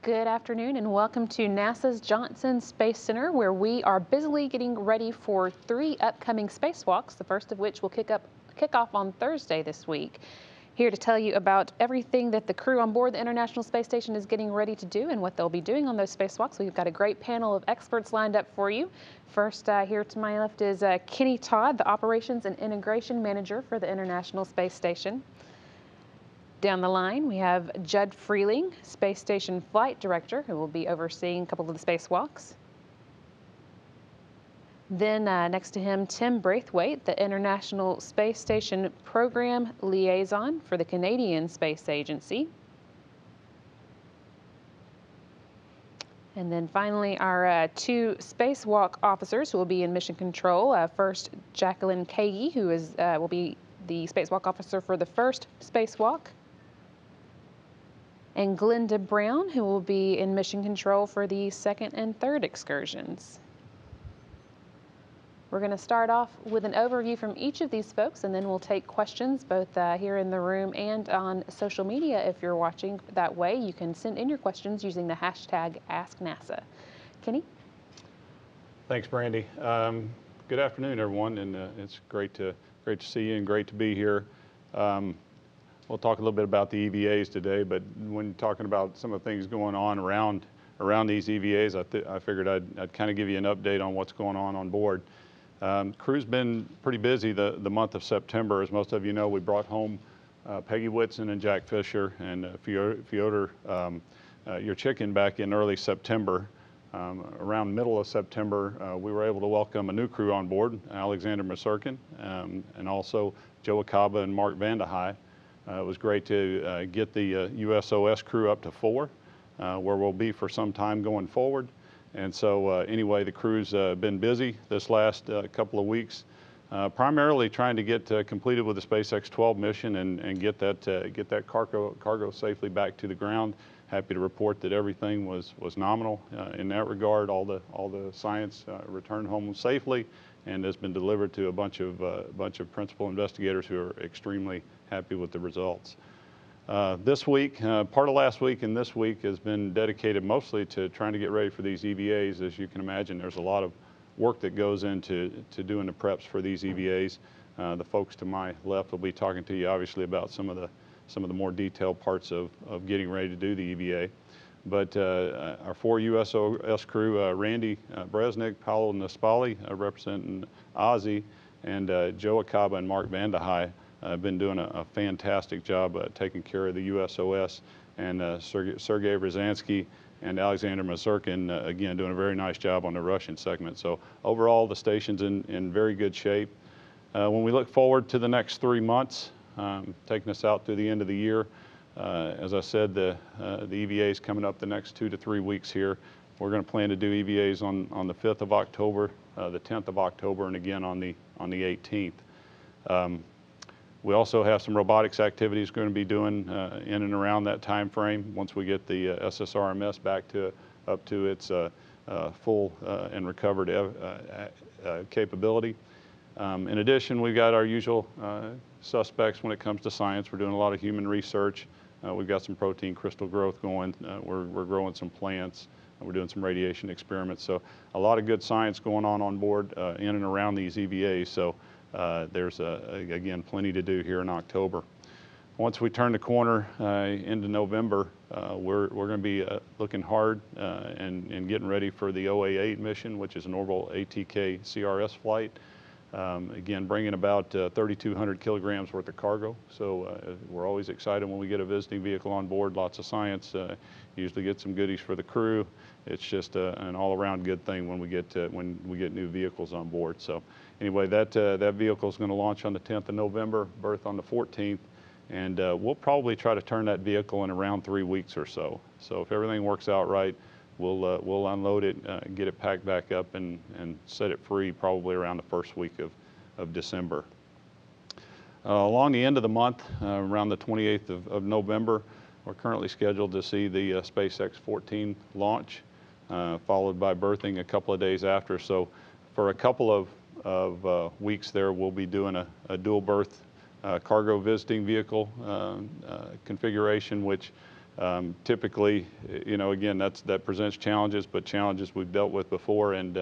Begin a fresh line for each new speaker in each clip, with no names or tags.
Good afternoon and welcome to NASA's Johnson Space Center, where we are busily getting ready for 3 upcoming spacewalks, the first of which will kick off on Thursday this week. Here to tell you about everything that the crew on board the International Space Station is getting ready to do and what they'll be doing on those spacewalks, we've got a great panel of experts lined up for you. First, here to my left is Kenny Todd, the Operations and Integration Manager for the International Space Station. Down the line, we have Judd Freeling, Space Station Flight Director, who will be overseeing a couple of the spacewalks. Then next to him, Tim Braithwaite, the International Space Station Program Liaison for the Canadian Space Agency. And then finally, our 2 spacewalk officers who will be in mission control. First, Jacqueline Kagi, who will be the spacewalk officer for the first spacewalk, and Glenda Brown, who will be in mission control for the second and third excursions. We're going to start off with an overview from each of these folks, and then we'll take questions both here in the room and on social media. If you're watching that way, you can send in your questions using the hashtag AskNASA. Kenny?
Thanks, Brandy. Good afternoon, everyone, and it's great to see you and great to be here. We'll talk a little bit about the EVAs today, but when talking about some of the things going on around these EVAs, I figured I'd kind of give you an update on what's going on board. Crew's been pretty busy the month of September. As most of you know, we brought home Peggy Whitson and Jack Fisher and Fyodor Yurchikhin back in early September. Around middle of September, we were able to welcome a new crew on board, Alexander Masurkin, and also Joe Acaba and Mark Vande. It was great to get the USOS crew up to 4, where we'll be for some time going forward. And so anyway, the crew's been busy this last couple of weeks, primarily trying to get completed with the SpaceX 12 mission and get that cargo safely back to the ground. Happy to report that everything was nominal in that regard. All the science returned home safely and has been delivered to a bunch of principal investigators who are extremely happy with the results. This week, part of last week and this week has been dedicated mostly to trying to get ready for these EVAs. As you can imagine, there's a lot of work that goes into doing the preps for these EVAs. The folks to my left will be talking to you obviously about some of the more detailed parts of getting ready to do the EVA. But our 4 USOS crew, Randy Bresnik, Paolo Naspali, representing Ozzy, and Joe Acaba and Mark Vande have been doing a fantastic job taking care of the USOS, and Sergei Brzezinski and Alexander Masurkin, again, doing a very nice job on the Russian segment. So overall, the station's in very good shape. When we look forward to the next 3 months, taking us out through the end of the year, as I said, the EVA is coming up the next 2 to 3 weeks here. We're going to plan to do EVAs on the 5th of October, the 10th of October, and again on the 18th. We also have some robotics activities going to be doing in and around that time frame once we get the SSRMS back up to its full and recovered capability. In addition, we've got our usual suspects when it comes to science. We're doing a lot of human research. We've got some protein crystal growth going. We're growing some plants. We're doing some radiation experiments. So a lot of good science going on board in and around these EVAs. So there's, again, plenty to do here in October. Once we turn the corner into November, we're going to be looking hard and getting ready for the OA8 mission, which is an orbital ATK CRS flight. Again, bringing about 3,200 kilograms worth of cargo. So we're always excited when we get a visiting vehicle on board. Lots of science. Usually get some goodies for the crew. It's just an all-around good thing when we get new vehicles on board. So anyway, that vehicle is going to launch on the 10th of November, berth on the 14th, and we'll probably try to turn that vehicle in around 3 weeks or so. So if everything works out right, we'll unload it, get it packed back up, and set it free probably around the first week of December. Along the end of the month, around the 28th of November, we're currently scheduled to see the SpaceX 14 launch, followed by berthing a couple of days after. So for a couple of weeks there, we'll be doing a dual berth cargo visiting vehicle configuration, which Typically, again, that presents challenges, but challenges we've dealt with before, and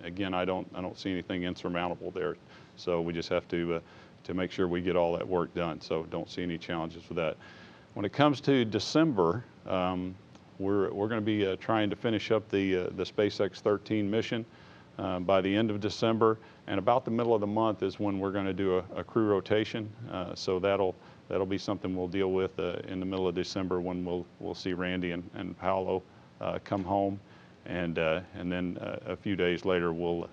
again, I don't see anything insurmountable there. So we just have to make sure we get all that work done. So don't see any challenges with that. When it comes to December, we're going to be trying to finish up the SpaceX 13 mission by the end of December, and about the middle of the month is when we're going to do a crew rotation. So that'll be something we'll deal with in the middle of December, when we'll see Randy and Paolo come home, and then a few days later we'll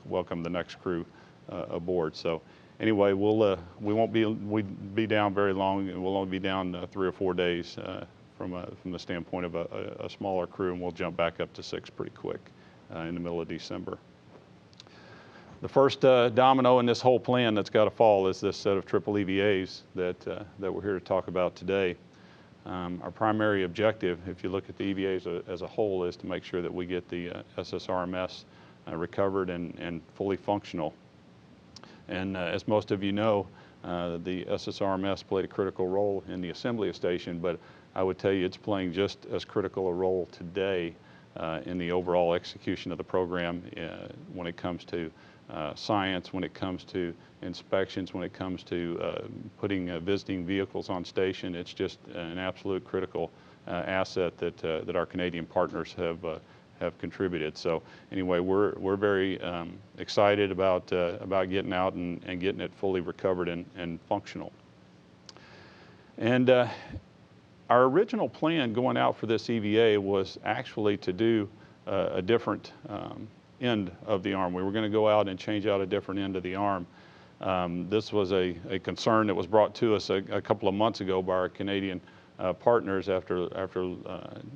welcome the next crew aboard. So anyway, we'd be down very long. We'll only be down 3 or 4 days from the standpoint of a smaller crew, and we'll jump back up to 6 pretty quick in the middle of December. The first domino in this whole plan that's got to fall is this set of triple EVAs that we're here to talk about today. Our primary objective, if you look at the EVAs as a whole, is to make sure that we get the SSRMS recovered and fully functional. And as most of you know, the SSRMS played a critical role in the assembly station, but I would tell you it's playing just as critical a role today in the overall execution of the program when it comes to science, when it comes to inspections, when it comes to putting visiting vehicles on station. It's just an absolute critical asset that our Canadian partners have contributed. So anyway, we're very excited about getting out and getting it fully recovered and functional. And our original plan going out for this EVA was actually to do a different end of the arm. We were going to go out and change out a different end of the arm. This was a concern that was brought to us a couple of months ago by our Canadian partners after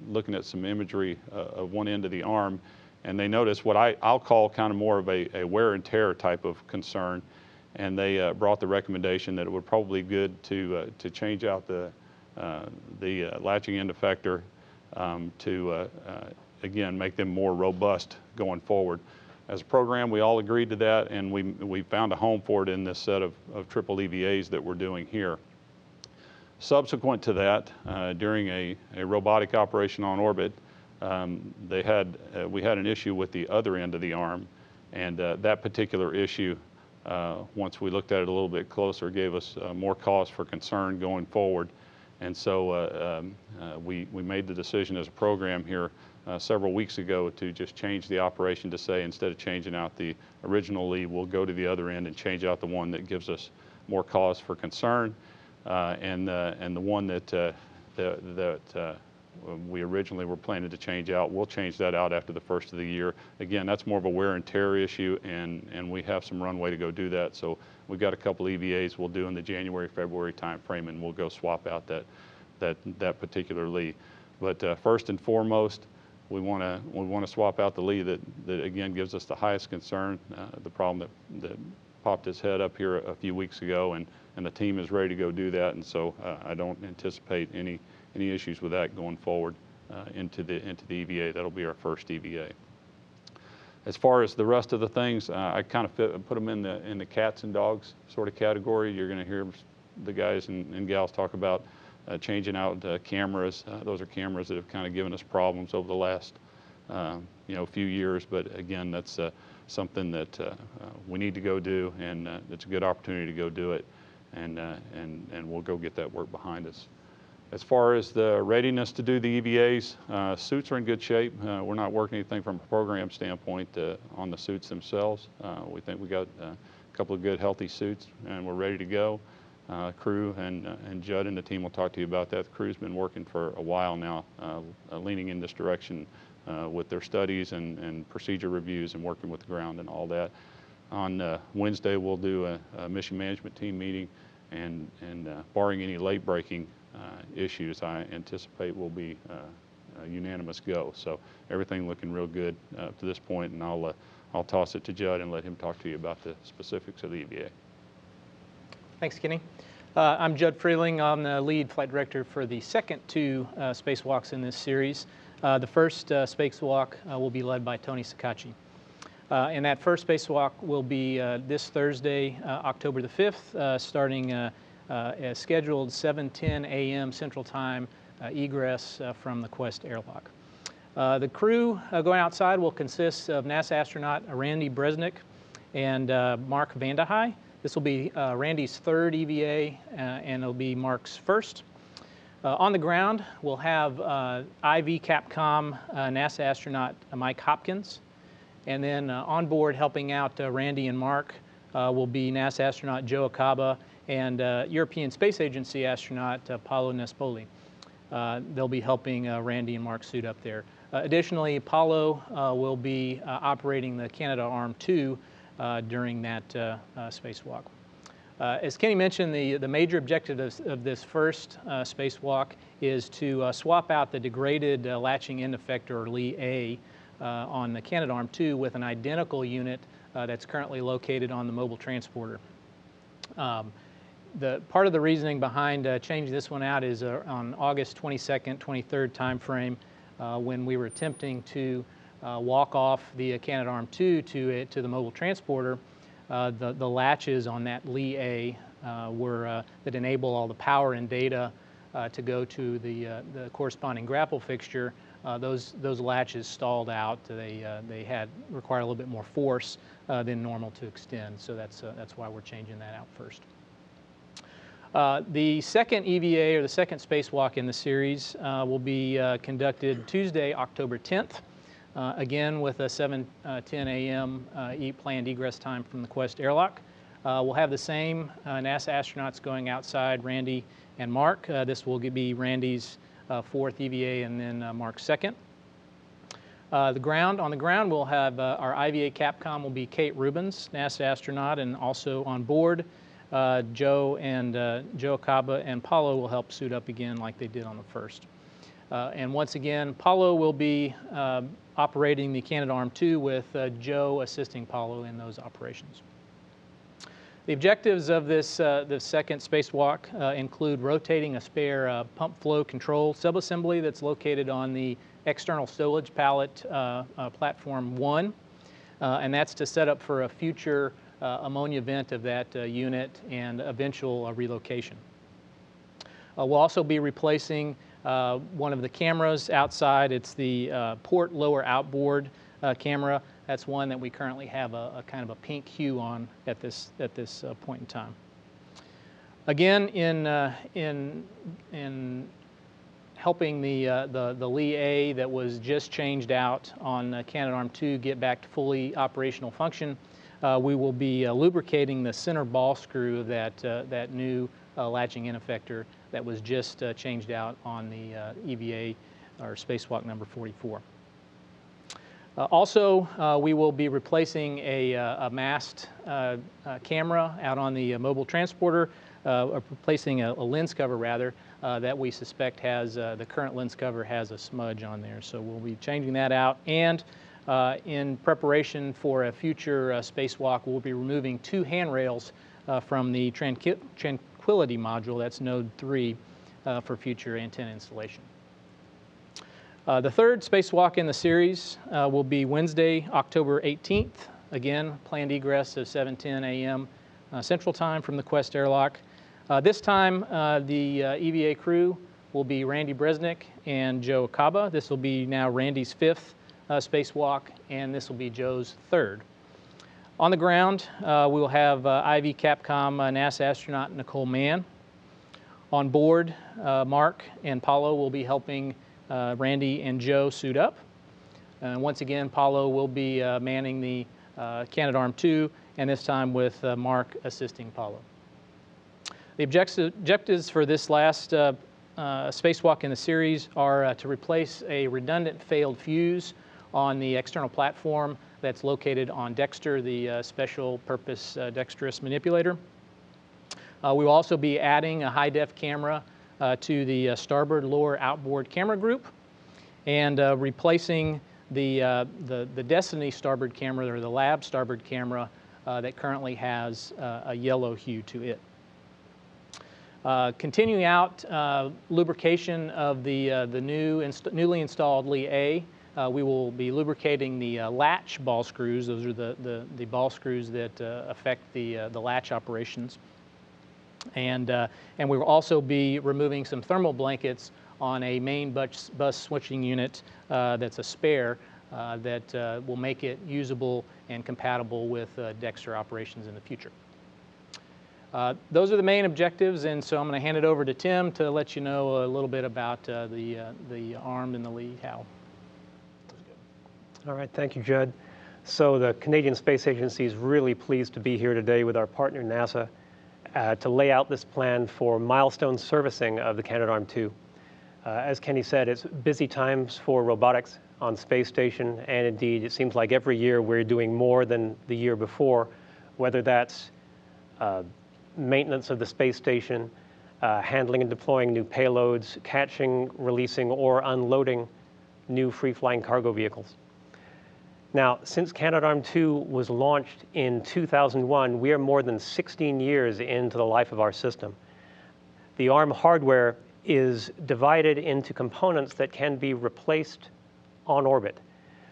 looking at some imagery of one end of the arm, and they noticed what I'll call kind of more of a wear and tear type of concern, and they brought the recommendation that it would probably be good to change out the latching end effector to again make them more robust going forward. As a program, we all agreed to that, and we found a home for it in this set of triple EVAs that we're doing here. Subsequent to that, during a robotic operation on orbit, we had an issue with the other end of the arm, and that particular issue, once we looked at it a little bit closer, gave us more cause for concern going forward. And so we made the decision as a program here several weeks ago to just change the operation to say, instead of changing out the original lead, we'll go to the other end and change out the one that gives us more cause for concern. And the one that we originally were planning to change out, we'll change that out after the first of the year. Again, that's more of a wear and tear issue, and we have some runway to go do that. So we've got a couple EVAs we'll do in the January, February time frame, and we'll go swap out that particular lead. But first and foremost, we want to swap out the lead that again gives us the highest concern. The problem that popped its head up here a few weeks ago, and the team is ready to go do that. And so I don't anticipate any issues with that going forward into the EVA. That'll be our first EVA. As far as the rest of the things, I kind of put them in the cats and dogs sort of category. You're going to hear the guys and gals talk about changing out cameras. Those are cameras that have kind of given us problems over the last few years. But again, that's something that we need to go do, and it's a good opportunity to go do it, and we'll go get that work behind us. As far as the readiness to do the EVAs, suits are in good shape. We're not working anything from a program standpoint on the suits themselves. We think we got a couple of good, healthy suits, and we're ready to go. Crew and Judd and the team will talk to you about that. The crew's been working for a while now, leaning in this direction with their studies and procedure reviews and working with the ground and all that. On Wednesday, we'll do a mission management team meeting, and barring any late breaking issues, I anticipate will be a unanimous go. So everything looking real good to this point, and I'll toss it to Judd and let him talk to you about the specifics of the EVA.
Thanks, Kenny. I'm Judd Freeling. I'm the lead flight director for the second two spacewalks in this series. The first spacewalk will be led by Tony Sacacci. And that first spacewalk will be this Thursday, October the 5th, starting as scheduled 7:10 a.m. Central Time egress from the Quest airlock. The crew going outside will consist of NASA astronaut Randy Bresnik and Mark Vande. This will be Randy's third EVA, and it'll be Mark's first. On the ground, we'll have IV Capcom NASA astronaut Mike Hopkins. And then on board helping out Randy and Mark will be NASA astronaut Joe Acaba and European Space Agency astronaut Paolo Nespoli. They'll be helping Randy and Mark suit up there. Additionally, Paolo will be operating the Canadarm2 during that spacewalk. As Kenny mentioned, the major objective of this first spacewalk is to swap out the degraded latching end effector, or LEA, on the Canadarm2 with an identical unit that's currently located on the mobile transporter. Part of the reasoning behind changing this one out is on August 22nd, 23rd time frame, when we were attempting to walk off the Canadarm2 to the mobile transporter. The latches on that LEA that enable all the power and data to go to the corresponding grapple fixture. Those latches stalled out. They require a little bit more force than normal to extend. So that's why we're changing that out first. The second EVA, or the second spacewalk in the series, will be conducted Tuesday, October 10th. Again, with a 7:10 a.m. Planned egress time from the Quest airlock. We'll have the same NASA astronauts going outside, Randy and Mark. This will be Randy's fourth EVA and then Mark's second. On the ground, we'll have our IVA Capcom will be Kate Rubens, NASA astronaut, and also on board, Joe Acaba and Paolo will help suit up again like they did on the first. And once again, Paolo will be operating the Canadarm2 with Joe assisting Paolo in those operations. The objectives of this second spacewalk include rotating a spare pump flow control subassembly that's located on the external stowage pallet platform 1, and that's to set up for a future ammonia vent of that unit and eventual relocation. We'll also be replacing one of the cameras outside. It's the port lower outboard camera. That's one that we currently have a kind of a pink hue on at this point in time. Again, in helping the LEA that was just changed out on Canadarm2 get back to fully operational function, we will be lubricating the center ball screw of that new latching end effector that was just changed out on the EVA, or spacewalk number 44. Also, we will be replacing a mast camera out on the mobile transporter, replacing a lens cover rather, that we suspect has, the current lens cover has a smudge on there. So we'll be changing that out. And in preparation for a future spacewalk, we'll be removing 2 handrails from the Tranquility module, that's node 3, for future antenna installation. The third spacewalk in the series will be Wednesday, October 18th. Again, planned egress of 7:10 a.m. Central Time from the Quest airlock. This time, the EVA crew will be Randy Bresnik and Joe Acaba. This will be now Randy's 5th spacewalk, and this will be Joe's 3rd. On the ground, we will have IV Capcom NASA astronaut Nicole Mann. On board, Mark and Paolo will be helping Randy and Joe suit up. Once again, Paolo will be manning the Canadarm2, and this time with Mark assisting Paolo. The objectives for this last spacewalk in the series are to replace a redundant failed fuse on the external platform that's located on Dexter, the special purpose dexterous manipulator. We will also be adding a high-def camera to the starboard lower outboard camera group, and replacing the Destiny starboard camera, or the lab starboard camera, that currently has a yellow hue to it. Continuing out lubrication of the newly installed LEA, we will be lubricating the latch ball screws. Those are the ball screws that affect the latch operations. And we will also be removing some thermal blankets on a main bus switching unit that's a spare that will make it usable and compatible with Dexter operations in the future. Those are the main objectives, and so I'm going to hand it over to Tim to let you know a little bit about the arm and the lead, how.
All right, thank you, Judd. So the Canadian Space Agency is really pleased to be here today with our partner NASA to lay out this plan for milestone servicing of the Canadarm2. As Kenny said, it's busy times for robotics on space station, and indeed it seems like every year we're doing more than the year before, whether that's maintenance of the space station, handling and deploying new payloads, catching, releasing, or unloading new free-flying cargo vehicles. Now, since Canadarm2 was launched in 2001, we are more than 16 years into the life of our system. The ARM hardware is divided into components that can be replaced on orbit.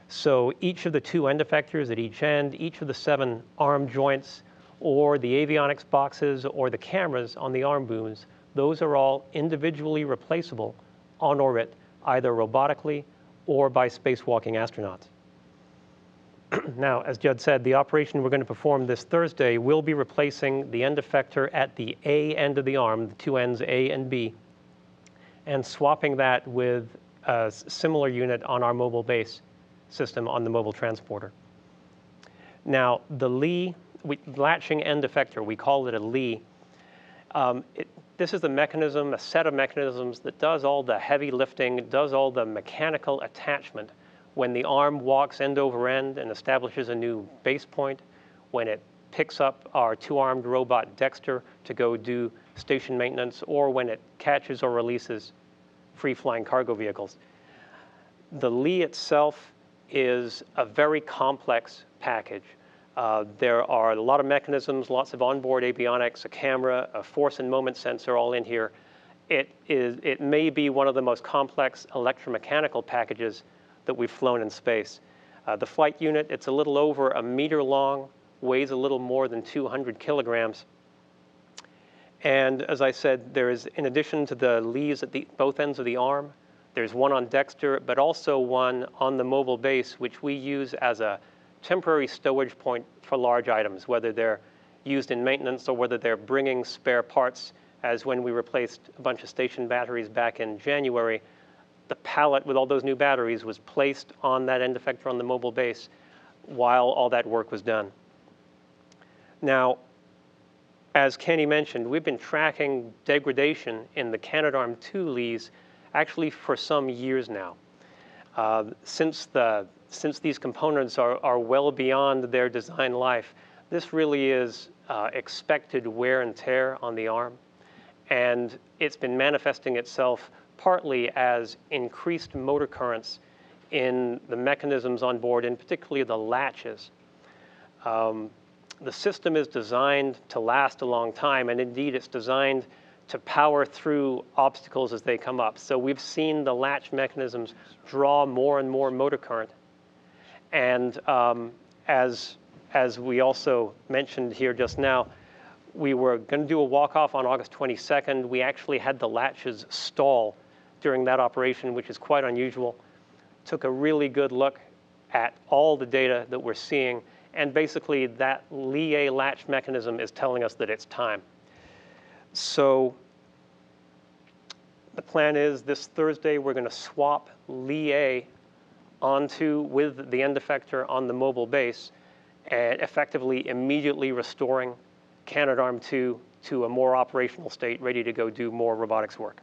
So each of the 2 end effectors at each end, each of the 7 ARM joints, or the avionics boxes, or the cameras on the ARM booms, those are all individually replaceable on orbit, either robotically or by spacewalking astronauts. Now, as Judd said, the operation we're going to perform this Thursday will be replacing the end effector at the A end of the arm, the 2 ends A and B, and swapping that with a similar unit on our mobile base system on the mobile transporter. Now, the latching end effector, we call it a LEE. This is the mechanism, a set of mechanisms that does all the heavy lifting, does all the mechanical attachment when the arm walks end over end and establishes a new base point, when it picks up our 2-armed robot Dexter to go do station maintenance, or when it catches or releases free-flying cargo vehicles. The LEE itself is a very complex package. There are a lot of mechanisms, lots of onboard avionics, a camera, a force and moment sensor all in here. It may be one of the most complex electromechanical packages that we've flown in space. The flight unit, it's a little over 1 meter long, weighs a little more than 200 kilograms. And as I said, there is, in addition to the LEEs at both ends of the arm, there's one on Dexter, but also one on the mobile base, which we use as a temporary stowage point for large items, whether they're used in maintenance or whether they're bringing spare parts, as when we replaced a bunch of station batteries back in January. The pallet with all those new batteries was placed on that end effector on the mobile base while all that work was done. Now, as Kenny mentioned, we've been tracking degradation in the Canadarm2 LEEs actually for some years now. Since these components are well beyond their design life, this really is expected wear and tear on the arm. And it's been manifesting itself partly as increased motor currents in the mechanisms on board, and particularly the latches. The system is designed to last a long time, and indeed it's designed to power through obstacles as they come up. So we've seen the latch mechanisms draw more and more motor current. And as we also mentioned here just now, we were going to do a walk-off on August 22nd. We actually had the latches stall during that operation, which is quite unusual. Took a really good look at all the data that we're seeing, and basically that LEE latch mechanism is telling us that it's time. So the plan is this Thursday we're going to swap LEE onto with the end effector on the mobile base, and effectively immediately restoring Canadarm2 to a more operational state, ready to go do more robotics work.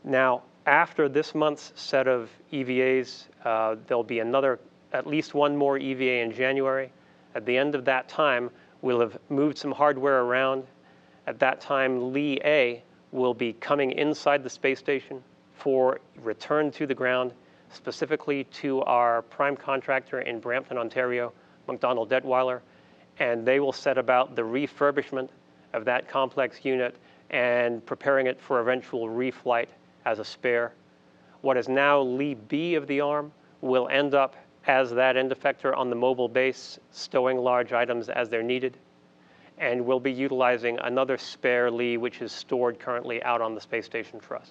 Now, after this month's set of EVAs, there'll be at least one more EVA in January. At the end of that time, we'll have moved some hardware around. At that time, LEE will be coming inside the space station for return to the ground, specifically to our prime contractor in Brampton, Ontario, McDonnell Detweiler, and they will set about the refurbishment of that complex unit and preparing it for eventual reflight as a spare. What is now LEE B of the arm will end up as that end effector on the mobile base, stowing large items as they're needed. and we'll be utilizing another spare Lee, which is stored currently out on the space station truss.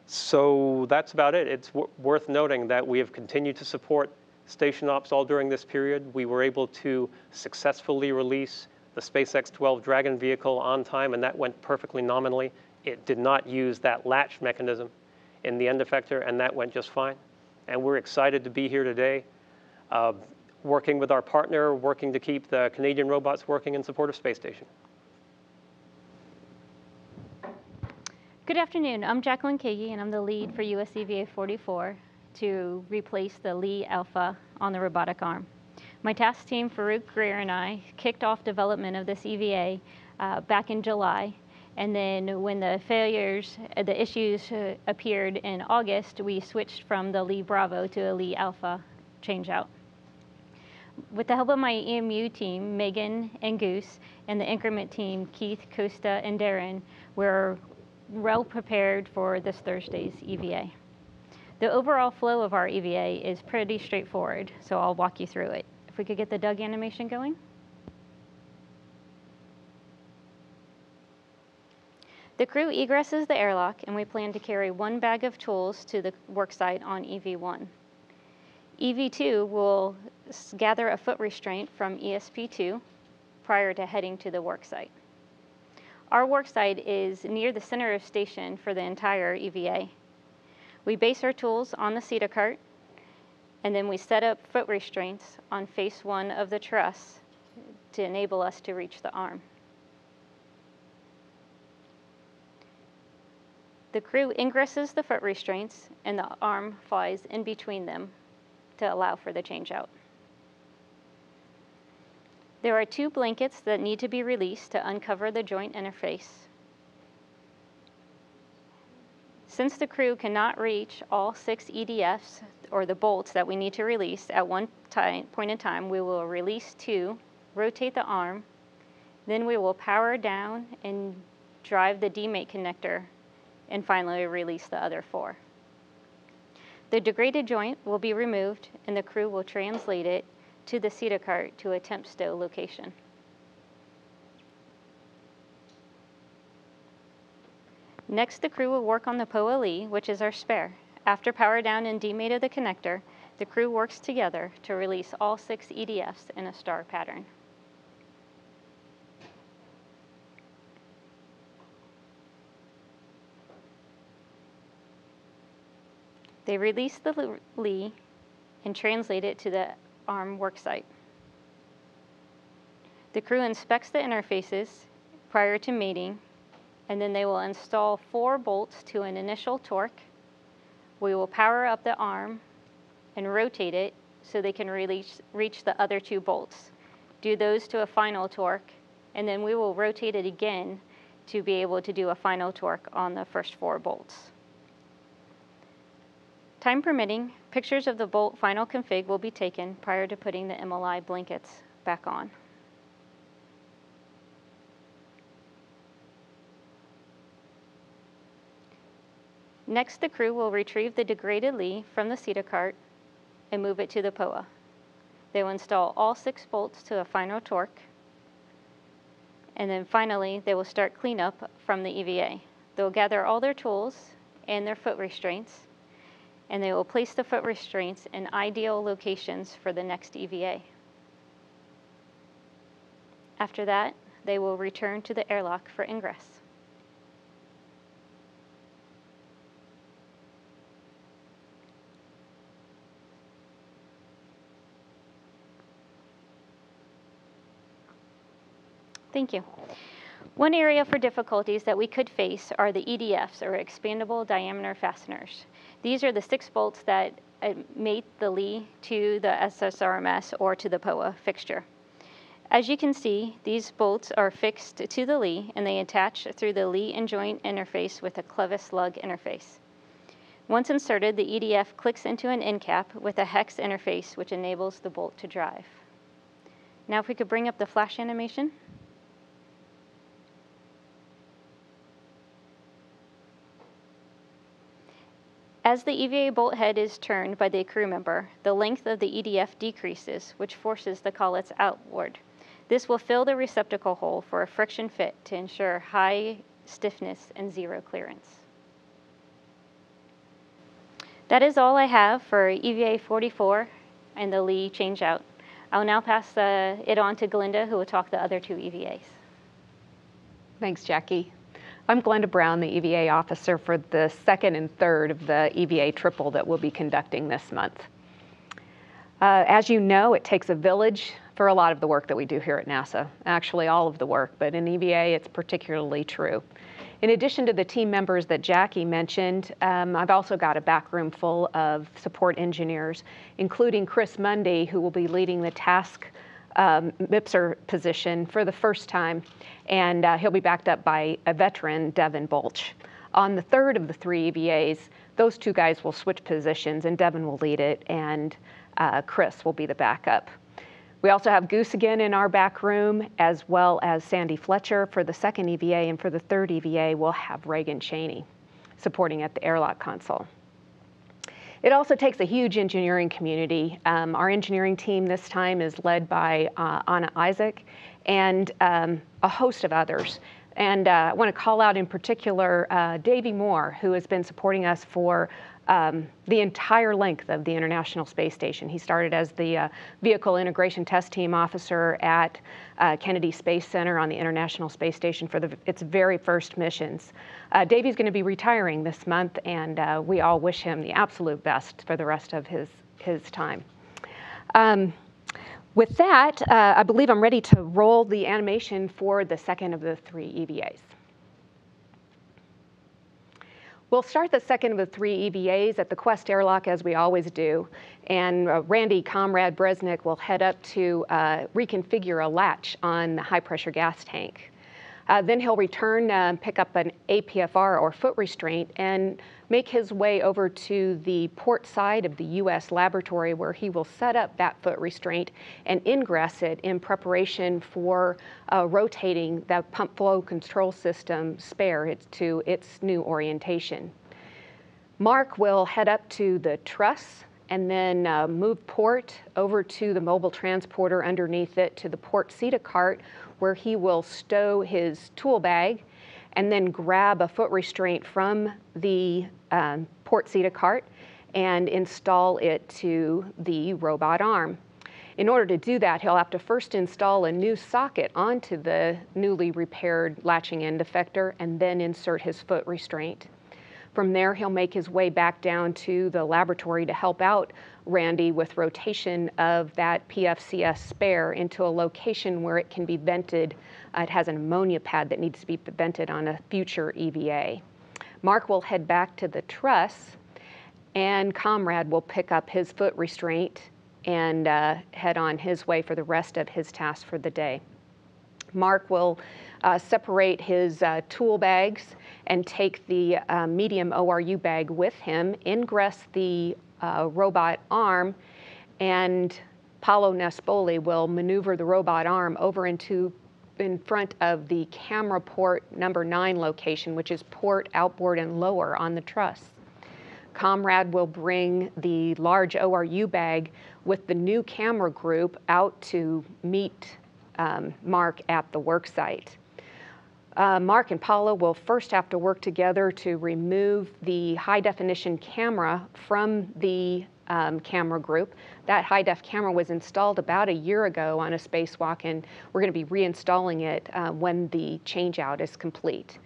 So that's about it. It's worth noting that we have continued to support station ops all during this period. We were able to successfully release the SpaceX 12 Dragon vehicle on time, and that went perfectly nominally. It did not use that latch mechanism in the end effector, and that went just fine. And we're excited to be here today, working with our partner, working to keep the Canadian robots working in support of Space Station.
Good afternoon. I'm Jacqueline Kagi, and I'm the lead for US EVA 44 to replace the Lee Alpha on the robotic arm. My task team, Farouk Greer, and I kicked off development of this EVA back in July. And then when the issues appeared in August, we switched from the Lee Bravo to a Lee Alpha changeout. With the help of my EMU team, Megan and Goose, and the increment team, Keith, Costa, and Darren, we're well prepared for this Thursday's EVA. The overall flow of our EVA is pretty straightforward, so I'll walk you through it. If we could get the Doug animation going. The crew egresses the airlock, and we plan to carry one bag of tools to the worksite on EV1. EV2 will gather a foot restraint from ESP2 prior to heading to the worksite. Our worksite is near the center of station for the entire EVA. We base our tools on the CETA cart, and then we set up foot restraints on face one of the truss to enable us to reach the arm. The crew ingresses the foot restraints, and the arm flies in between them to allow for the changeout. There are 2 blankets that need to be released to uncover the joint interface. Since the crew cannot reach all 6 EDFs, or the bolts that we need to release at one point in time, we will release 2, rotate the arm, then we will power down and drive the demate connector, and finally release the other 4. The degraded joint will be removed, and the crew will translate it to the CETA cart to a temp stow location. Next, the crew will work on the POA Lee, which is our spare. After power down and demate of the connector, the crew works together to release all 6 EDFs in a star pattern. They release the Lee and translate it to the arm worksite. The crew inspects the interfaces prior to mating, and then they will install 4 bolts to an initial torque. We will power up the arm and rotate it so they can reach the other 2 bolts. Do those to a final torque, and then we will rotate it again to be able to do a final torque on the first 4 bolts. Time permitting, pictures of the bolt final config will be taken prior to putting the MLI blankets back on. Next, the crew will retrieve the degraded Lee from the CETA cart and move it to the POA. They will install all 6 bolts to a final torque, and then finally they will start cleanup from the EVA. They'll gather all their tools and their foot restraints, and they will place the foot restraints in ideal locations for the next EVA. After that, they will return to the airlock for ingress. Thank you. One area for difficulties that we could face are the EDFs, or expandable diameter fasteners. These are the 6 bolts that mate the Lee to the SSRMS or to the POA fixture. As you can see, these bolts are fixed to the Lee, and they attach through the Lee and joint interface with a clevis lug interface. Once inserted, the EDF clicks into an end cap with a hex interface, which enables the bolt to drive. Now if we could bring up the flash animation. As the EVA bolt head is turned by the crew member, the length of the EDF decreases, which forces the collets outward. This will fill the receptacle hole for a friction fit to ensure high stiffness and zero clearance. That is all I have for EVA 44 and the Lee changeout. I will now pass it on to Glinda, who will talk the other two EVAs.
Thanks, Jackie. I'm Glenda Brown, the EVA officer for the second and third of the EVA triple that we'll be conducting this month. As you know, it takes a village for a lot of the work that we do here at NASA, actually all of the work, but in EVA it's particularly true. In addition to the team members that Jackie mentioned, I've also got a back room full of support engineers, including Chris Mundy, who will be leading the task MIPSR position for the first time, and he'll be backed up by a veteran, Devin Bolch. On the third of the three EVAs, those two guys will switch positions, and Devin will lead it, and Chris will be the backup. We also have Goose again in our back room, as well as Sandy Fletcher for the second EVA, and for the third EVA, we'll have Reagan Cheney supporting at the airlock console. It also takes a huge engineering community. Our engineering team this time is led by Anna Isaac and a host of others. And I want to call out in particular Davey Moore, who has been supporting us for the entire length of the International Space Station. He started as the Vehicle Integration Test Team Officer at Kennedy Space Center on the International Space Station for its very first missions. Davey's going to be retiring this month, and we all wish him the absolute best for the rest of his time. With that, I believe I'm ready to roll the animation for the second of the three EVAs. We'll start the second of the three EVAs at the Quest airlock, as we always do, and Randy Comrade Bresnik will head up to reconfigure a latch on the high-pressure gas tank. Then he'll return, pick up an APFR or foot restraint, and make his way over to the port side of the US laboratory, where he will set up that foot restraint and ingress it in preparation for rotating the pump flow control system spare to its new orientation. Mark will head up to the truss and then move port over to the mobile transporter underneath it to the port CETA cart, where he will stow his tool bag and then grab a foot restraint from the port CETA cart and install it to the robot arm. In order to do that, he'll have to first install a new socket onto the newly repaired latching end effector and then insert his foot restraint. From there, he'll make his way back down to the laboratory to help out Randy with rotation of that PFCS spare into a location where it can be vented. It has an ammonia pad that needs to be vented on a future EVA. Mark will head back to the truss, and Comrade will pick up his foot restraint and head on his way for the rest of his tasks for the day. Mark will separate his tool bags and take the medium ORU bag with him, ingress the robot arm, and Paolo Nespoli will maneuver the robot arm over in front of the camera port number 9 location, which is port, outboard, and lower on the truss. Comrade will bring the large ORU bag with the new camera group out to meet Mark at the work site. Mark and Paolo will first have to work together to remove the high-definition camera from the camera group. That high-def camera was installed about a year ago on a spacewalk, and we're going to be reinstalling it when the change-out is complete.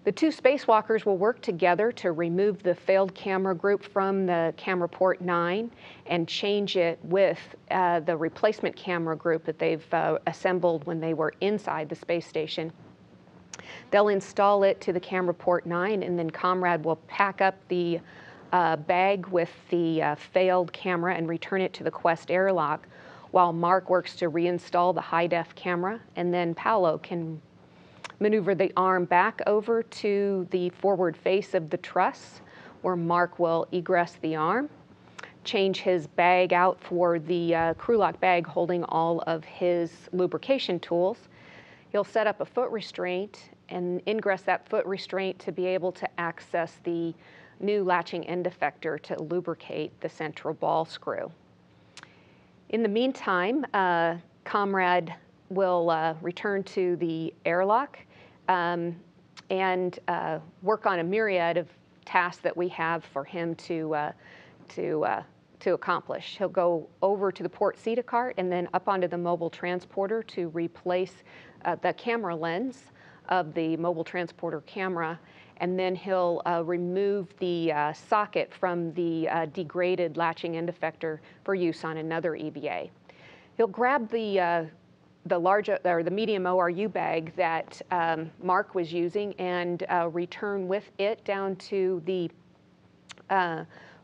The two spacewalkers will work together to remove the failed camera group from the camera port 9 and change it with the replacement camera group that they've assembled when they were inside the space station. They'll install it to the camera port 9, and then Comrade will pack up the bag with the failed camera and return it to the Quest airlock, while Mark works to reinstall the high-def camera, and then Paolo can maneuver the arm back over to the forward face of the truss, where Mark will egress the arm, change his bag out for the crew lock bag holding all of his lubrication tools. He'll set up a foot restraint and ingress that foot restraint to be able to access the new latching end effector to lubricate the central ball screw. In the meantime, Comrade will return to the airlock and work on a myriad of tasks that we have for him to accomplish. He'll go over to the port CETA cart and then up onto the mobile transporter to replace the camera lens of the mobile transporter camera, and then he'll remove the socket from the degraded latching end effector for use on another EVA. He'll grab the medium ORU bag that Mark was using and return with it down to the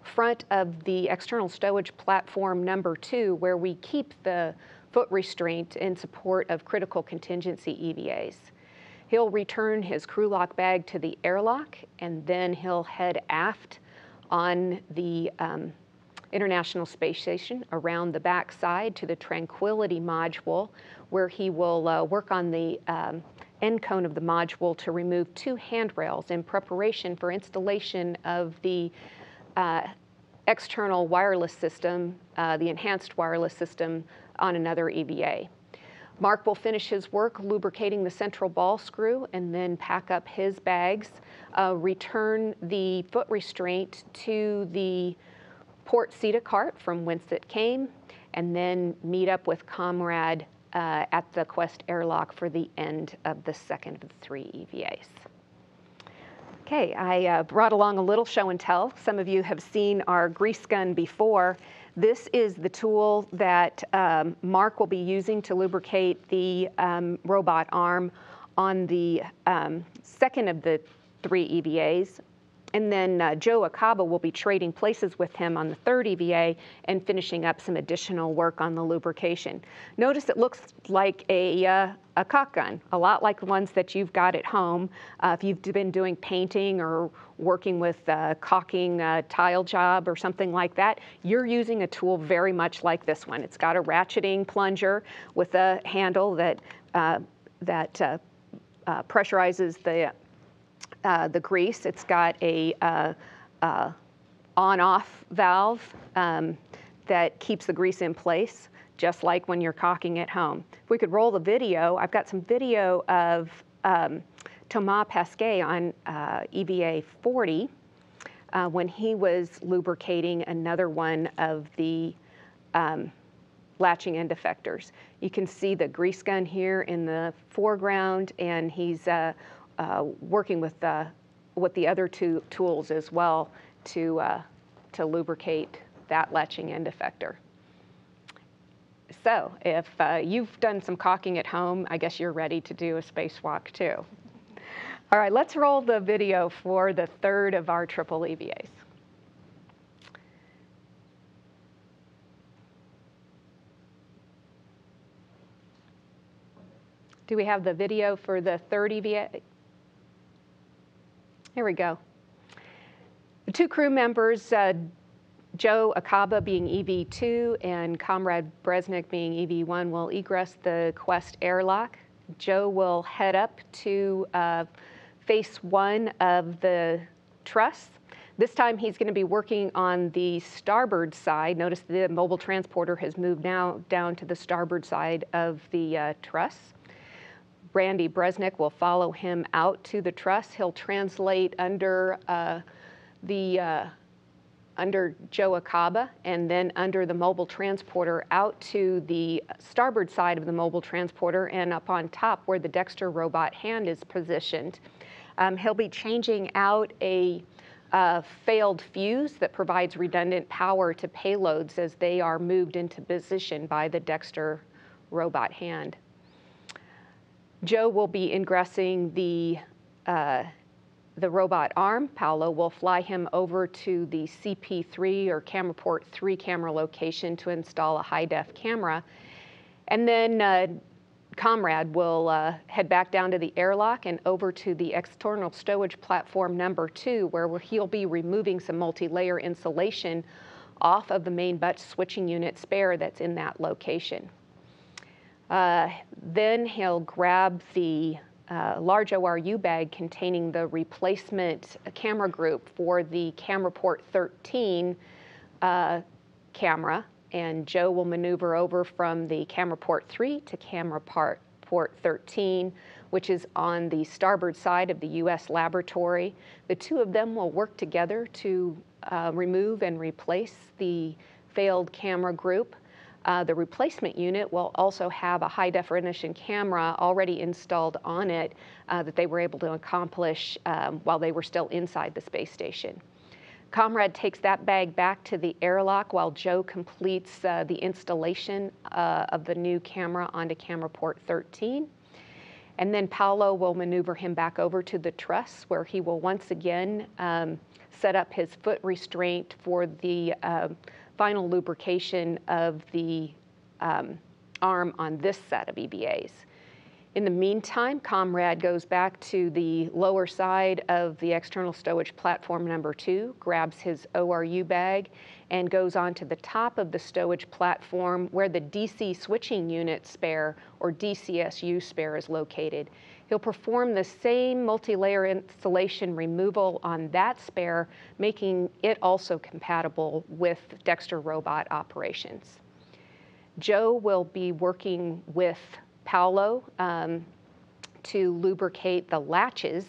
front of the external stowage platform number 2, where we keep the foot restraint in support of critical contingency EVAs. He'll return his crew lock bag to the airlock, and then he'll head aft on the International Space Station around the back side to the Tranquility module, where he will work on the end cone of the module to remove 2 handrails in preparation for installation of the external wireless system, the enhanced wireless system on another EVA. Mark will finish his work lubricating the central ball screw and then pack up his bags, return the foot restraint to the port CETA cart from whence it came, and then meet up with Comrade at the Quest airlock for the end of the second of the 3 EVAs. Okay, I brought along a little show and tell. Some of you have seen our grease gun before. This is the tool that Mark will be using to lubricate the robot arm on the second of the 3 EVAs. And then Joe Acaba will be trading places with him on the 3rd EVA and finishing up some additional work on the lubrication. Notice it looks like a caulk gun, a lot like the ones that you've got at home. If you've been doing painting or working with caulking a tile job or something like that, you're using a tool very much like this one. It's got a ratcheting plunger with a handle that pressurizes the grease. It's got a on-off valve that keeps the grease in place, just like when you're caulking at home. If we could roll the video, I've got some video of Thomas Pesquet on EVA 40 when he was lubricating another one of the latching end effectors. You can see the grease gun here in the foreground, and he's working with the other 2 tools as well to lubricate that latching end effector. So if you've done some caulking at home, I guess you're ready to do a spacewalk too. All right, let's roll the video for the 3rd of our triple EVAs. Do we have the video for the 3rd EVA? Here we go. The 2 crew members, Joe Acaba being EV2 and Comrade Bresnik being EV1, will egress the Quest airlock. Joe will head up to face 1 of the truss. This time he's going to be working on the starboard side. Notice the mobile transporter has moved now down to the starboard side of the truss. Randy Bresnik will follow him out to the truss. He'll translate under under Joe Acaba and then under the mobile transporter out to the starboard side of the mobile transporter and up on top where the Dexter robot hand is positioned. He'll be changing out a failed fuse that provides redundant power to payloads as they are moved into position by the Dexter robot hand. Joe will be ingressing the robot arm. Paolo will fly him over to the CP3 or camera port 3 camera location to install a high-def camera. And then Comrade will head back down to the airlock and over to the external stowage platform number 2, where he'll be removing some multi-layer insulation off of the main butt switching unit spare that's in that location. Then he'll grab the large ORU bag containing the replacement camera group for the camera port 13 camera and Joe will maneuver over from the camera port 3 to camera port 13, which is on the starboard side of the U.S. laboratory. The two of them will work together to remove and replace the failed camera group. The replacement unit will also have a high-definition camera already installed on it that they were able to accomplish while they were still inside the space station. Comrade takes that bag back to the airlock while Joe completes the installation of the new camera onto camera port 13. And then Paolo will maneuver him back over to the truss, where he will once again set up his foot restraint for the final lubrication of the arm on this set of EVAs. In the meantime, Comrade goes back to the lower side of the external stowage platform number 2, grabs his ORU bag, and goes on to the top of the stowage platform where the DC switching unit spare, or DCSU spare, is located. He'll perform the same multi-layer installation removal on that spare, making it also compatible with Dexter robot operations. Joe will be working with Paolo to lubricate the latches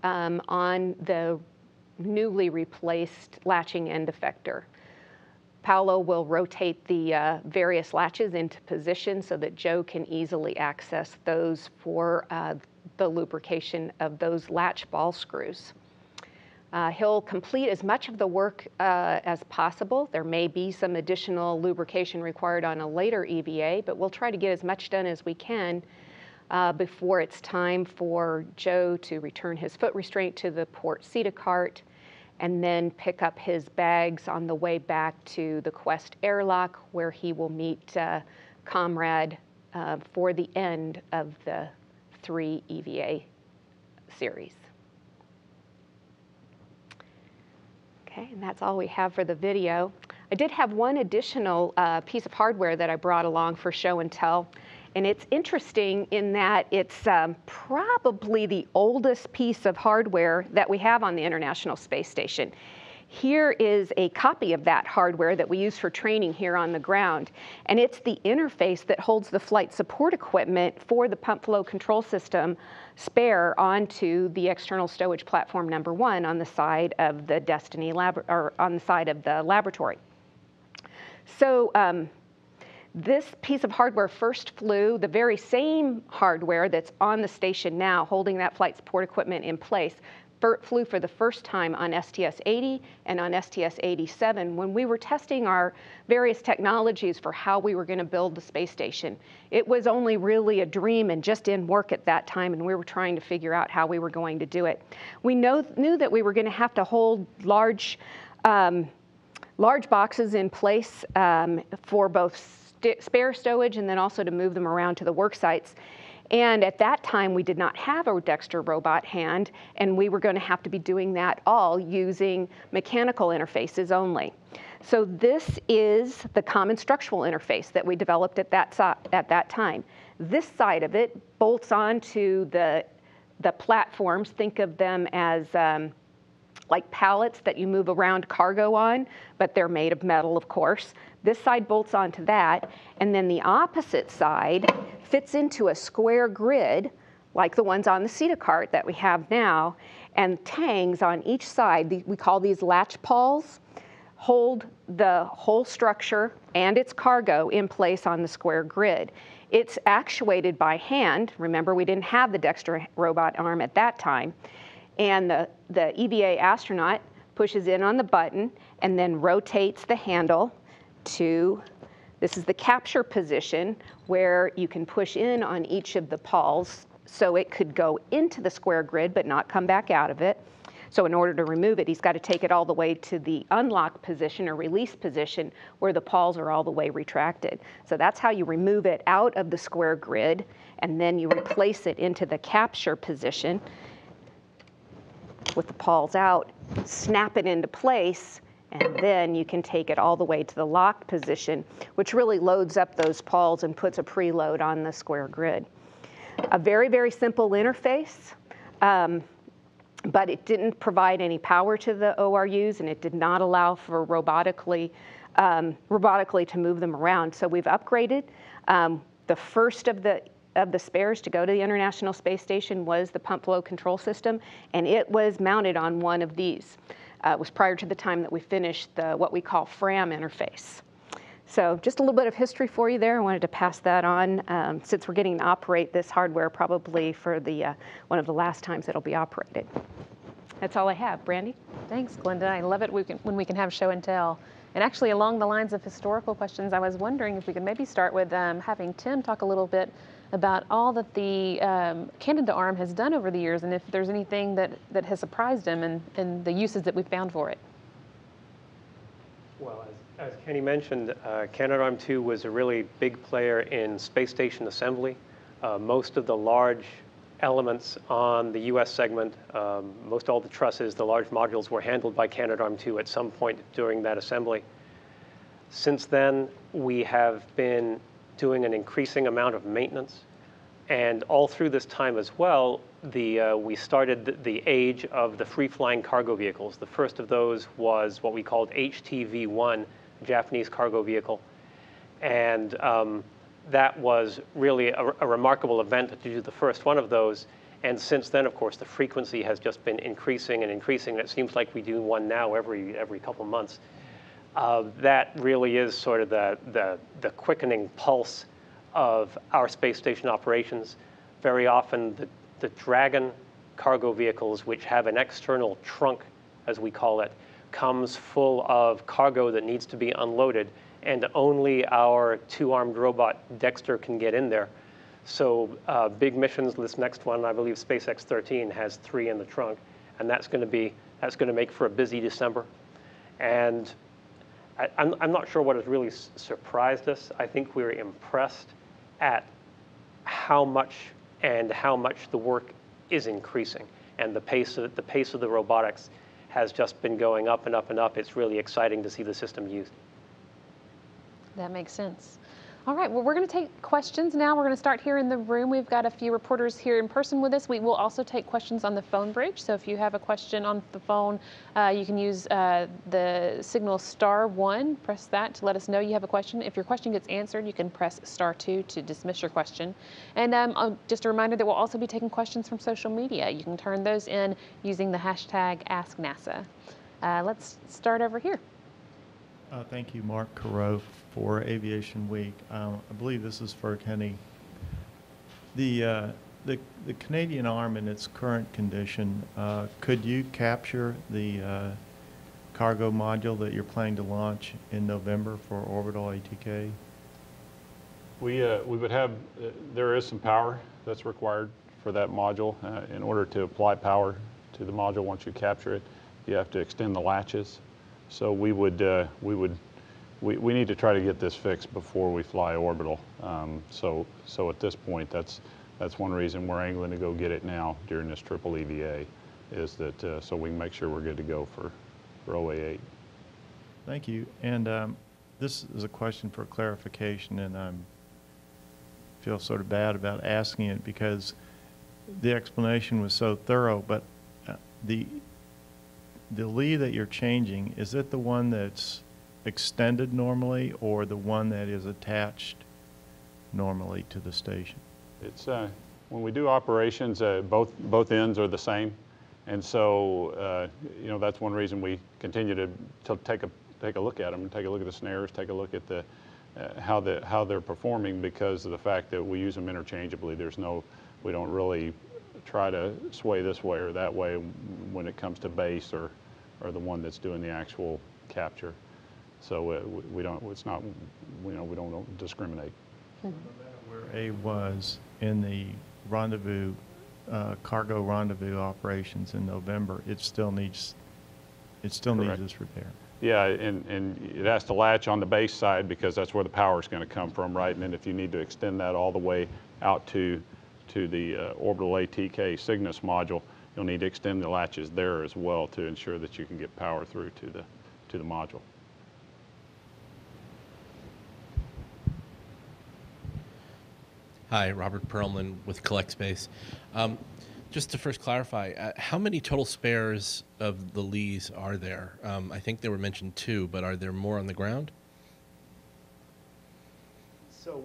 on the newly replaced latching end effector. Paolo will rotate the various latches into position so that Joe can easily access those for the lubrication of those latch ball screws. He'll complete as much of the work as possible. There may be some additional lubrication required on a later EVA, but we'll try to get as much done as we can before it's time for Joe to return his foot restraint to the port CETA cart and then pick up his bags on the way back to the Quest airlock, where he will meet Comrade for the end of the 3 EVA series. Okay, and that's all we have for the video. I did have one additional piece of hardware that I brought along for show and tell, and it's interesting in that it's probably the oldest piece of hardware that we have on the International Space Station. Here is a copy of that hardware that we use for training here on the ground, and it's the interface that holds the flight support equipment for the pump flow control system spare onto the external stowage platform number 1 on the side of the Destiny lab, or on the side of the laboratory. So this piece of hardware first flew, the very same hardware that's on the station now holding that flight support equipment in place, flew for the first time on STS-80 and on STS-87 when we were testing our various technologies for how we were going to build the space station. It was only really a dream and just in work at that time, and we were trying to figure out how we were going to do it. We knew that we were going to have to hold large boxes in place for both spare stowage and then also to move them around to the work sites. And at that time, we did not have a Dexter robot hand, and we were going to have to be doing that all using mechanical interfaces only. So this is the common structural interface that we developed at that time. This side of it bolts onto the platforms. Think of them as like pallets that you move around cargo on, but they're made of metal, of course. This side bolts onto that, and then the opposite side fits into a square grid, like the ones on the CETA cart that we have now, and tangs on each side, we call these latch pawls, hold the whole structure and its cargo in place on the square grid. It's actuated by hand. Remember, we didn't have the Dexter robot arm at that time. And the EVA astronaut pushes in on the button and then rotates the handle to, this is the capture position, where you can push in on each of the pawls so it could go into the square grid but not come back out of it. So in order to remove it, he's got to take it all the way to the unlock position or release position where the pawls are all the way retracted. So that's how you remove it out of the square grid, and then you replace it into the capture position with the pawls out, snap it into place, and then you can take it all the way to the lock position, which really loads up those pawls and puts a preload on the square grid. A very, very simple interface. but it didn't provide any power to the ORUs, and it did not allow for robotically to move them around. So we've upgraded. The first of the spares to go to the International Space Station was the pump flow control system, and it was mounted on one of these. It was prior to the time that we finished what we call FRAM interface. So just a little bit of history for you there. I wanted to pass that on since we're getting to operate this hardware probably for one of the last times it'll be operated. That's all I have. Brandy?
Thanks, Glenda. I love it when we can have show and tell. And actually, along the lines of historical questions, I was wondering if we could maybe start with having Tim talk a little bit about all that the Canadarm has done over the years, and if there's anything that has surprised him and the uses that we've found for it.
Well, as Kenny mentioned, Canadarm2 was a really big player in space station assembly. Most of the large elements on the US segment, most all the trusses, the large modules were handled by Canadarm2 at some point during that assembly. Since then, we have been doing an increasing amount of maintenance. And all through this time as well, we started the age of the free-flying cargo vehicles. The first of those was what we called HTV-1, a Japanese cargo vehicle. And that was really a remarkable event to do the first one of those. And since then, of course, the frequency has just been increasing and increasing. It seems like we do one now every couple months. That really is sort of the quickening pulse of our space station operations. Very often, the Dragon cargo vehicles, which have an external trunk, as we call it, comes full of cargo that needs to be unloaded, and only our two-armed robot Dexter can get in there. So big missions, this next one, I believe SpaceX 13 has 3 in the trunk, and that's going to make for a busy December. And I'm not sure what has really surprised us. I think we're impressed at how much the work is increasing, and the pace of the robotics has just been going up and up and up. It's really exciting to see the system used.
That makes sense. All right, well, we're going to take questions now. We're going to start here in the room. We've got a few reporters here in person with us. We will also take questions on the phone bridge. So if you have a question on the phone, you can use the signal *1. Press that to let us know you have a question. If your question gets answered, you can press *2 to dismiss your question. And just a reminder that we'll also be taking questions from social media. You can turn those in using the hashtag #AskNASA. Let's start over here.
Thank you, Mark Carreau, for Aviation Week. I believe this is for Kenny. The Canadian arm in its current condition, could you capture the cargo module that you're planning to launch in November for orbital ATK?
We would have, there is some power that's required for that module. In order to apply power to the module once you capture it, you have to extend the latches. So we need to try to get this fixed before we fly orbital. So at this point, that's one reason we're angling to go get it now during this triple EVA, is that so we can make sure we're good to go for OA8.
Thank you. And this is a question for clarification, and I feel sort of bad about asking it because the explanation was so thorough, but the lead that you're changing, is it the one that's extended normally or the one that is attached normally to the station?
It's when we do operations, both ends are the same, and so you know, that's one reason we continue to take a look at them, take a look at the snares, take a look at the how they're performing, because of the fact that we use them interchangeably. We don't really try to sway this way or that way when it comes to base or the one that's doing the actual capture. So we don't discriminate.
No matter where A was in the rendezvous, cargo rendezvous operations in November, it still needs this repair.
Yeah, and it has to latch on the base side because that's where the power is going to come from, right? And then if you need to extend that all the way out to the orbital ATK Cygnus module, you'll need to extend the latches there as well to ensure that you can get power through to the module.
Hi, Robert Perlman with Collect Space. Just to first clarify, how many total spares of the Lees are there? I think there were mentioned 2, but are there more on the ground?
So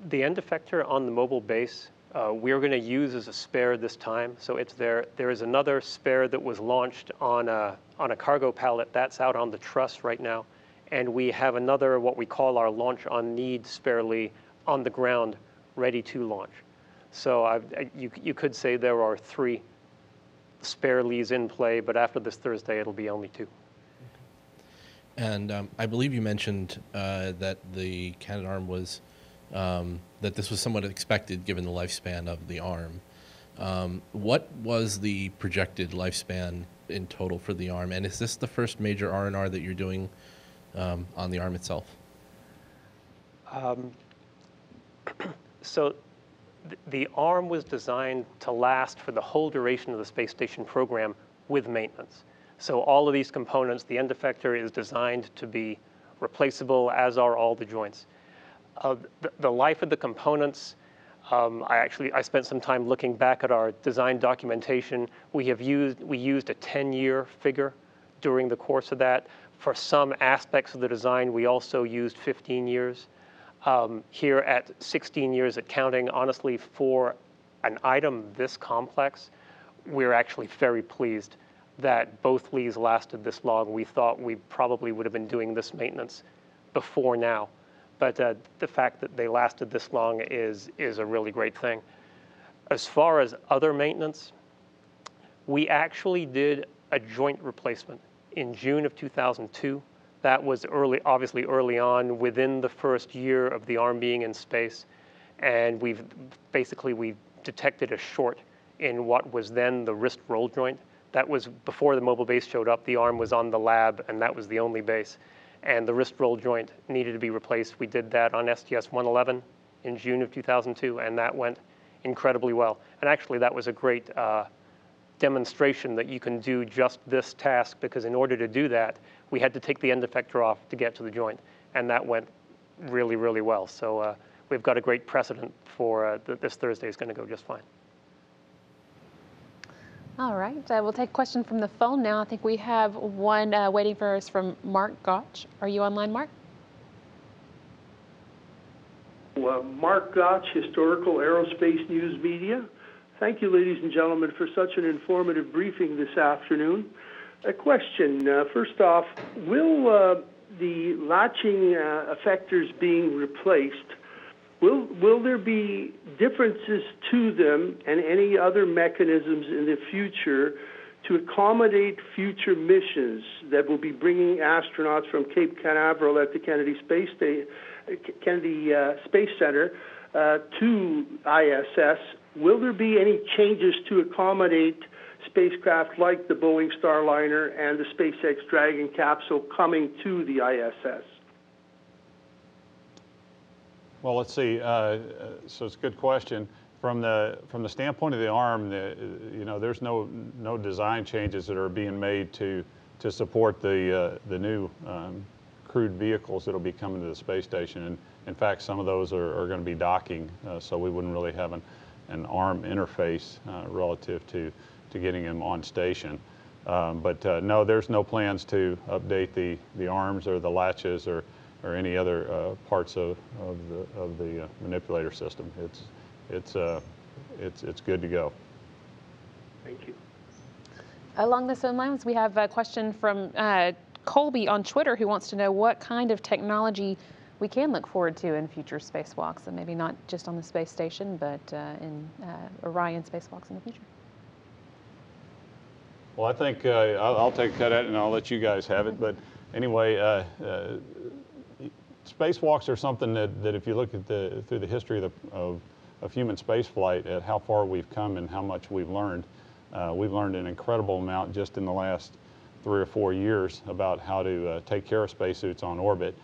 the end effector on the mobile base, we're going to use as a spare this time. So it's there. There is another spare that was launched on a cargo pallet that's out on the truss right now, and we have another what we call our launch on need spare Lee on the ground, ready to launch. So you could say there are 3 spare Lees in play, but after this Thursday, it'll be only 2.
And I believe you mentioned that the Canadarm was, that this was somewhat expected given the lifespan of the arm. What was the projected lifespan in total for the arm? And is this the first major R&R that you're doing on the arm itself?
So the arm was designed to last for the whole duration of the space station program with maintenance. So all of these components, the end effector is designed to be replaceable, as are all the joints. The life of the components, I spent some time looking back at our design documentation. We used a 10-year figure during the course of that. For some aspects of the design, we also used 15 years. Here at 16 years at counting, honestly, for an item this complex, we're actually very pleased that both Lees lasted this long. We thought we probably would have been doing this maintenance before now. But the fact that they lasted this long is a really great thing. As far as other maintenance, we actually did a joint replacement in June of 2002. That was obviously early on, within the first year of the arm being in space. And we detected a short in what was then the wrist roll joint. That was before the mobile base showed up. The arm was on the lab, and that was the only base. And the wrist roll joint needed to be replaced. We did that on STS-111 in June of 2002, and that went incredibly well. And actually, that was a great demonstration that you can do just this task, because in order to do that, we had to take the end effector off to get to the joint, and that went really, really well. So we've got a great precedent for this Thursday is going to go just fine.
All right, we'll take a question from the phone now. I think we have one waiting for us from Mark Gotch. Are you online, Mark?
Well, Mark Gotch, Historical Aerospace News Media. Thank you, ladies and gentlemen, for such an informative briefing this afternoon. A question, first off, will the latching effectors being replaced, will there be differences to them and any other mechanisms in the future to accommodate future missions that will be bringing astronauts from Cape Canaveral at the Kennedy Space Center to ISS? Will there be any changes to accommodate spacecraft like the Boeing Starliner and the SpaceX Dragon capsule coming to the ISS?
Well, let's see. So it's a good question. From the standpoint of the arm, there's no design changes that are being made to support the new crewed vehicles that will be coming to the space station. And in fact, some of those are going to be docking, so we wouldn't really have an arm interface relative to getting them on station. But no, there's no plans to update the arms or the latches or any other parts of the manipulator system. It's good to go.
Thank you.
Along the same lines, we have a question from Colby on Twitter, who wants to know what kind of technology we can look forward to in future spacewalks, and maybe not just on the space station, but in Orion spacewalks in the future.
Well, I think I'll take a cut at it and I'll let you guys have it. But anyway, spacewalks are something that if you look at through the history of human spaceflight, at how far we've come and how much we've learned an incredible amount just in the last 3 or 4 years about how to take care of spacesuits on orbit.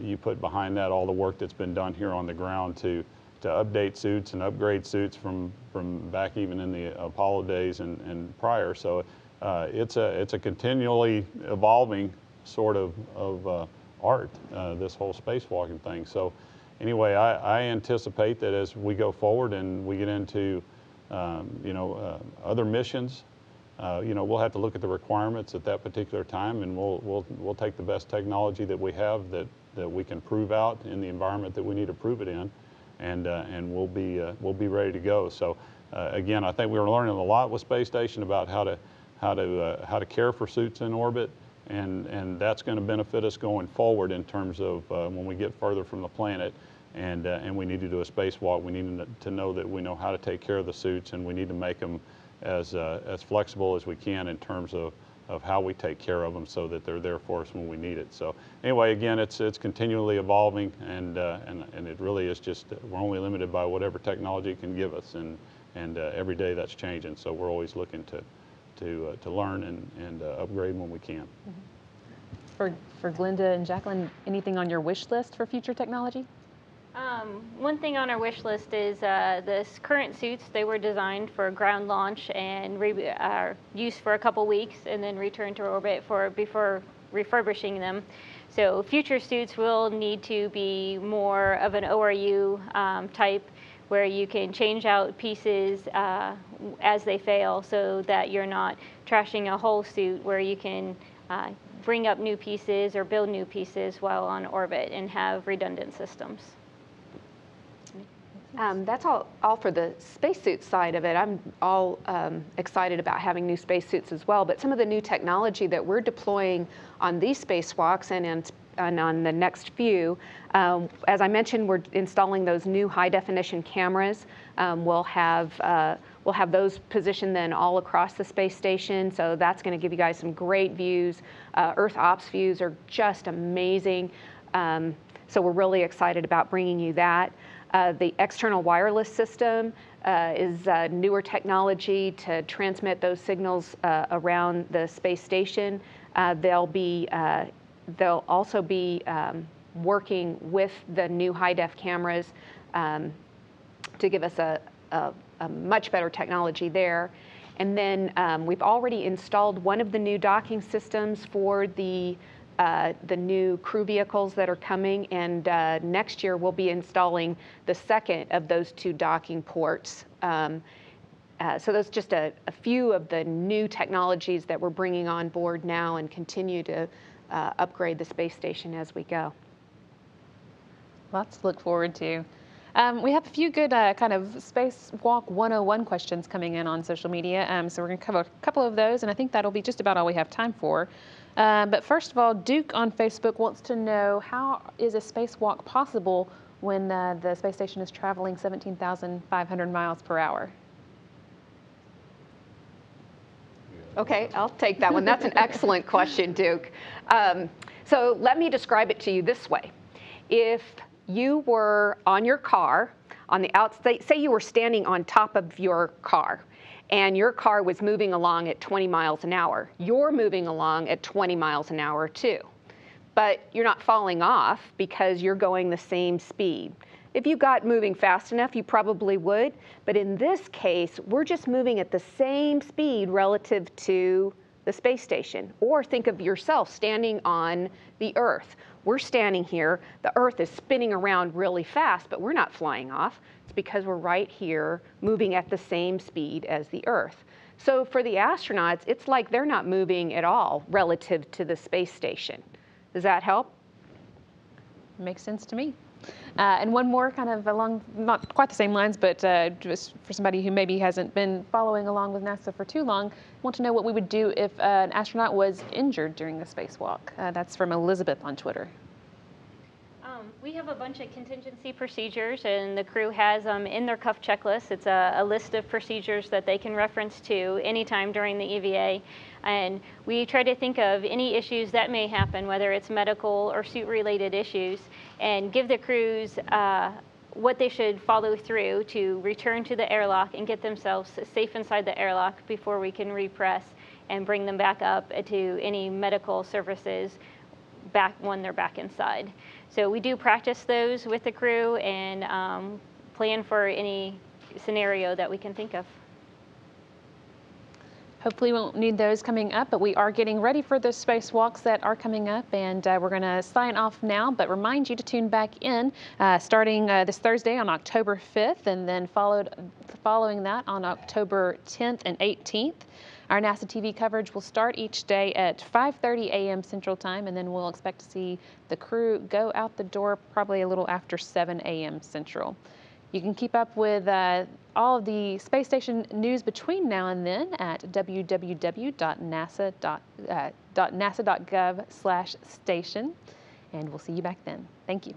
You put behind that all the work that's been done here on the ground to update suits and upgrade suits from back even in the Apollo days and prior. So it's a continually evolving sort of art, this whole spacewalking thing. So anyway, I anticipate that as we go forward and we get into other missions. We'll have to look at the requirements at that particular time, and we'll take the best technology that we have that we can prove out in the environment that we need to prove it in, and we'll be ready to go. So again, I think we were learning a lot with Space Station about how to care for suits in orbit, and that's going to benefit us going forward in terms of when we get further from the planet. And we need to do a spacewalk. We need to know that we know how to take care of the suits, and we need to make them as flexible as we can in terms of how we take care of them so that they're there for us when we need it. So anyway, again, it's continually evolving, and it really is just, we're only limited by whatever technology can give us, and every day that's changing. So we're always looking to learn and upgrade when we can.
For Glenda and Jacqueline, anything on your wish list for future technology?
One thing on our wish list is the current suits. They were designed for ground launch and used for a couple weeks and then returned to orbit before refurbishing them. So future suits will need to be more of an ORU type, where you can change out pieces as they fail, so that you're not trashing a whole suit, where you can bring up new pieces or build new pieces while on orbit and have redundant systems.
That's all for the spacesuit side of it. I'm all excited about having new spacesuits as well, but some of the new technology that we're deploying on these spacewalks and on the next few, as I mentioned, we're installing those new high-definition cameras. We'll have those positioned then all across the space station, so that's going to give you guys some great views. Earth ops views are just amazing, so we're really excited about bringing you that. The external wireless system is newer technology to transmit those signals around the space station. They'll also be working with the new high-def cameras to give us a much better technology there. And then we've already installed one of the new docking systems for the new crew vehicles that are coming, and next year we'll be installing the second of those two docking ports. So those just a few of the new technologies that we're bringing on board now, and continue to upgrade the space station as we go.
Lots to look forward to. We have a few good kind of Spacewalk 101 questions coming in on social media, so we're going to cover a couple of those, and I think that'll be just about all we have time for. But first of all, Duke on Facebook wants to know, how is a spacewalk possible when the space station is traveling 17,500 miles per hour?
Okay, I'll take that one. That's an excellent question, Duke. So let me describe it to you this way. If you were on your car, on the outside, say you were standing on top of your car, and your car was moving along at 20 miles an hour. You're moving along at 20 miles an hour too. But you're not falling off because you're going the same speed. If you got moving fast enough, you probably would. But in this case, we're just moving at the same speed relative to the space station. Or think of yourself standing on the Earth. We're standing here, the Earth is spinning around really fast, but we're not flying off. It's because we're right here moving at the same speed as the Earth. So for the astronauts, it's like they're not moving at all relative to the space station. Does that help?
Makes sense to me. And one more kind of along, not quite the same lines, but just for somebody who maybe hasn't been following along with NASA for too long, want to know what we would do if an astronaut was injured during the spacewalk. That's from Elizabeth on Twitter.
We have a bunch of contingency procedures, and the crew has in their cuff checklist. It's a list of procedures that they can reference to anytime during the EVA. And we try to think of any issues that may happen, whether it's medical or suit-related issues, and give the crews what they should follow through to return to the airlock and get themselves safe inside the airlock before we can repress and bring them back up to any medical services back when they're back inside. So we do practice those with the crew and plan for any scenario that we can think of.
Hopefully we won't need those coming up, but we are getting ready for the spacewalks that are coming up, and we're going to sign off now, but remind you to tune back in starting this Thursday on October 5th, and then following that on October 10th and 18th. Our NASA TV coverage will start each day at 5:30 a.m. Central Time, and then we'll expect to see the crew go out the door probably a little after 7 a.m. Central. You can keep up with all of the space station news between now and then at www.nasa.gov/station, and we'll see you back then. Thank you.